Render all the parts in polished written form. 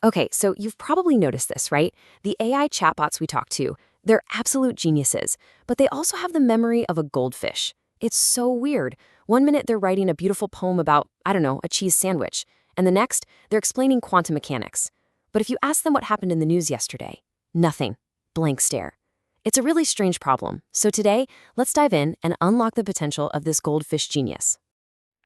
Okay, so you've probably noticed this, right? The AI chatbots we talk to, they're absolute geniuses, but they also have the memory of a goldfish. It's so weird. One minute they're writing a beautiful poem about, I don't know, a cheese sandwich, and the next they're explaining quantum mechanics. But if you ask them what happened in the news yesterday, nothing. Blank stare. It's a really strange problem. So today, let's dive in and unlock the potential of this goldfish genius.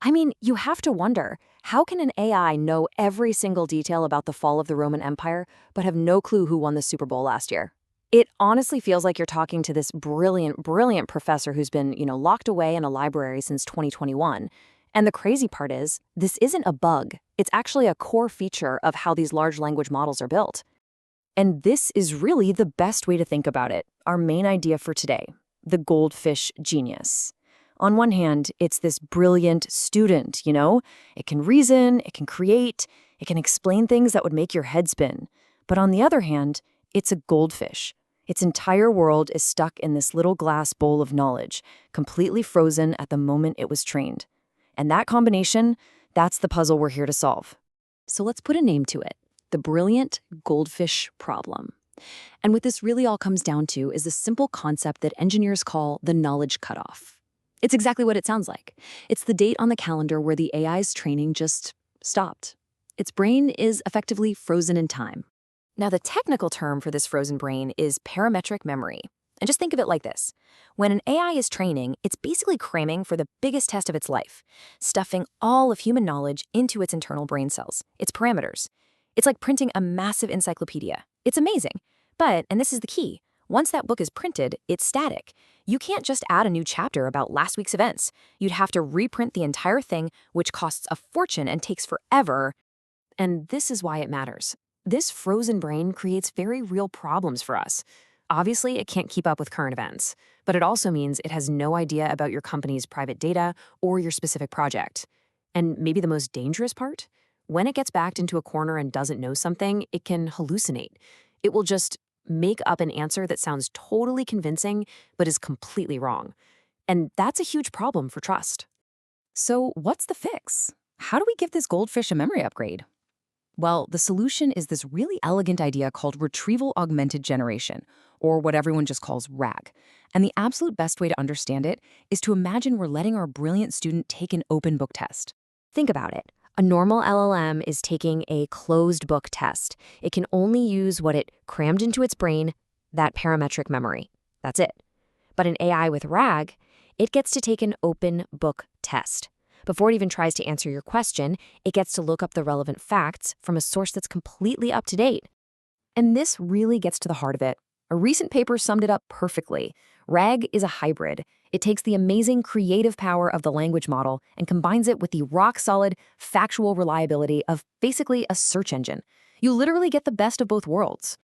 I mean, you have to wonder, how can an AI know every single detail about the fall of the Roman Empire, but have no clue who won the Super Bowl last year? It honestly feels like you're talking to this brilliant professor who's been, locked away in a library since 2021. And the crazy part is, this isn't a bug. It's actually a core feature of how these large language models are built. And this is really the best way to think about it, our main idea for today, the goldfish genius. On one hand, it's this brilliant student, It can reason, it can create, it can explain things that would make your head spin. But on the other hand, it's a goldfish. Its entire world is stuck in this little glass bowl of knowledge, completely frozen at the moment it was trained. And that combination, that's the puzzle we're here to solve. So let's put a name to it, the brilliant goldfish problem. And what this really all comes down to is the simple concept that engineers call the knowledge cutoff. It's exactly what it sounds like. It's the date on the calendar where the AI's training just stopped. Its brain is effectively frozen in time. Now, the technical term for this frozen brain is parametric memory. And just think of it like this. When an AI is training, it's basically cramming for the biggest test of its life, stuffing all of human knowledge into its internal brain cells, its parameters. It's like printing a massive encyclopedia. It's amazing. But, and this is the key, once that book is printed, it's static. You can't just add a new chapter about last week's events. You'd have to reprint the entire thing, which costs a fortune and takes forever. And this is why it matters. This frozen brain creates very real problems for us. Obviously, it can't keep up with current events, but it also means it has no idea about your company's private data or your specific project. And maybe the most dangerous part? When it gets backed into a corner and doesn't know something, it can hallucinate. It will just make up an answer that sounds totally convincing, but is completely wrong. And that's a huge problem for trust. So what's the fix? How do we give this goldfish a memory upgrade? Well, the solution is this really elegant idea called Retrieval Augmented Generation, or what everyone just calls RAG. And the absolute best way to understand it is to imagine we're letting our brilliant student take an open book test. Think about it. A normal LLM is taking a closed book test. It can only use what it crammed into its brain, that parametric memory. That's it. But an AI with RAG, it gets to take an open book test. Before it even tries to answer your question, it gets to look up the relevant facts from a source that's completely up to date. And this really gets to the heart of it. A recent paper summed it up perfectly. RAG is a hybrid. It takes the amazing creative power of the language model and combines it with the rock-solid, factual reliability of basically a search engine. You literally get the best of both worlds.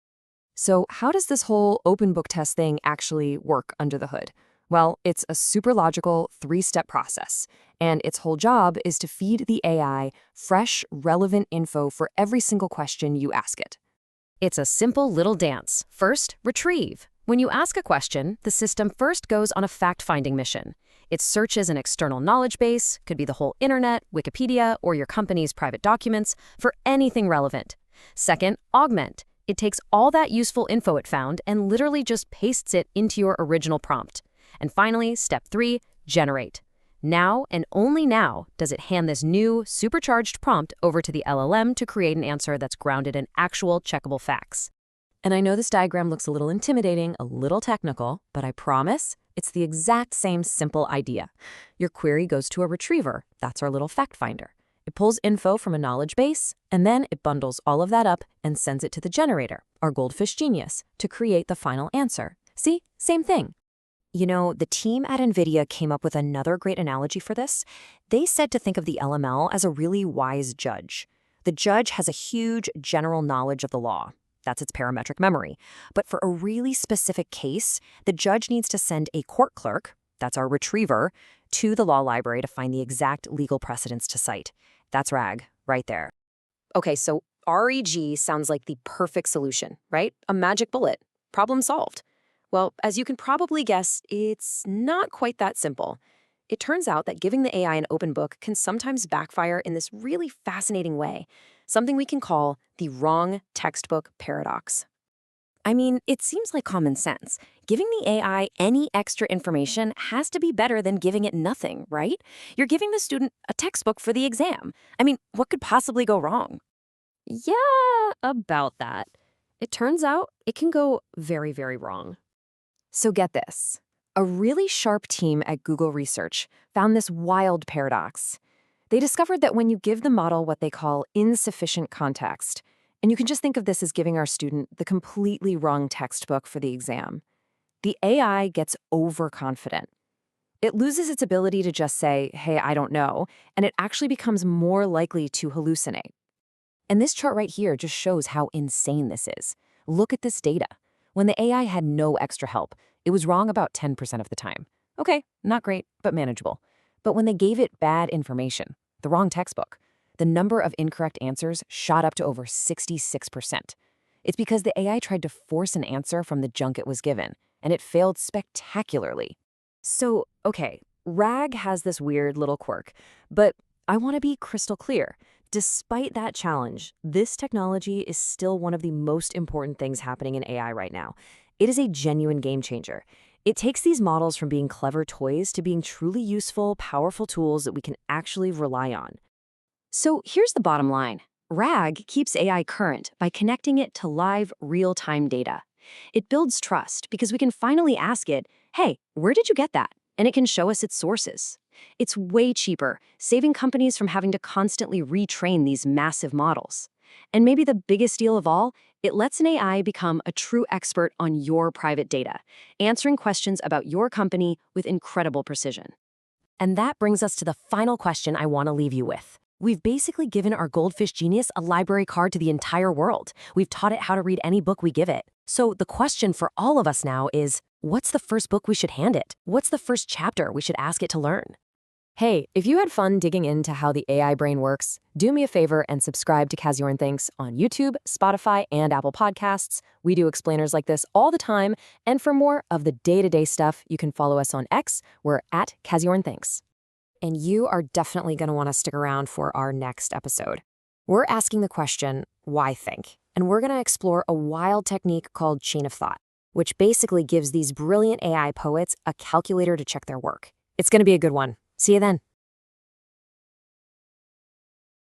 So how does this whole open book test thing actually work under the hood? Well, it's a super logical three-step process, and its whole job is to feed the AI fresh, relevant info for every single question you ask it. It's a simple little dance. First, retrieve. When you ask a question, the system first goes on a fact-finding mission. It searches an external knowledge base, could be the whole internet, Wikipedia, or your company's private documents, for anything relevant. Second, augment. It takes all that useful info it found and literally just pastes it into your original prompt. And finally, step 3, generate. Now, and only now, does it hand this new, supercharged prompt over to the LLM to create an answer that's grounded in actual checkable facts. And I know this diagram looks a little intimidating, a little technical, but I promise it's the exact same simple idea. Your query goes to a retriever, that's our little fact finder. It pulls info from a knowledge base, and then it bundles all of that up and sends it to the generator, our goldfish genius, to create the final answer. See? Same thing. You know, the team at NVIDIA came up with another great analogy for this. They said to think of the LML as a really wise judge. The judge has a huge general knowledge of the law. That's its parametric memory. But for a really specific case, the judge needs to send a court clerk, that's our retriever, to the law library to find the exact legal precedents to cite. That's RAG, right there. Okay, so REG sounds like the perfect solution, right? A magic bullet. Problem solved. Well, as you can probably guess, it's not quite that simple. It turns out that giving the AI an open book can sometimes backfire in this really fascinating way. something we can call the wrong textbook paradox. I mean, it seems like common sense. Giving the AI any extra information has to be better than giving it nothing, right? You're giving the student a textbook for the exam. I mean, what could possibly go wrong? Yeah, about that. It turns out it can go very, very wrong. So get this. A really sharp team at Google Research found this wild paradox. They discovered that when you give the model what they call insufficient context, and you can just think of this as giving our student the completely wrong textbook for the exam, the AI gets overconfident. It loses its ability to just say, hey, I don't know, and it actually becomes more likely to hallucinate. And this chart right here just shows how insane this is. Look at this data. When the AI had no extra help, it was wrong about 10% of the time. Okay, not great, but manageable. But when they gave it bad information, the wrong textbook, the number of incorrect answers shot up to over 66%. It's because the AI tried to force an answer from the junk it was given, and it failed spectacularly. So, okay, RAG has this weird little quirk, but I want to be crystal clear. Despite that challenge, this technology is still one of the most important things happening in AI right now. It is a genuine game changer. It takes these models from being clever toys to being truly useful, powerful tools that we can actually rely on. So here's the bottom line. RAG keeps AI current by connecting it to live, real-time data. It builds trust because we can finally ask it, hey, where did you get that? And it can show us its sources. It's way cheaper, saving companies from having to constantly retrain these massive models. And maybe the biggest deal of all, it lets an AI become a true expert on your private data, answering questions about your company with incredible precision. And that brings us to the final question I want to leave you with. We've basically given our Goldfish genius a library card to the entire world. We've taught it how to read any book we give it. So the question for all of us now is, what's the first book we should hand it? What's the first chapter we should ask it to learn? Hey, if you had fun digging into how the AI brain works, do me a favor and subscribe to CasiornThinks on YouTube, Spotify, and Apple Podcasts. We do explainers like this all the time. And for more of the day-to-day stuff, you can follow us on X. We're at CasiornThinks. And you are definitely going to want to stick around for our next episode. We're asking the question, why think? And we're going to explore a wild technique called chain of thought, which basically gives these brilliant AI poets a calculator to check their work. It's going to be a good one. See you then.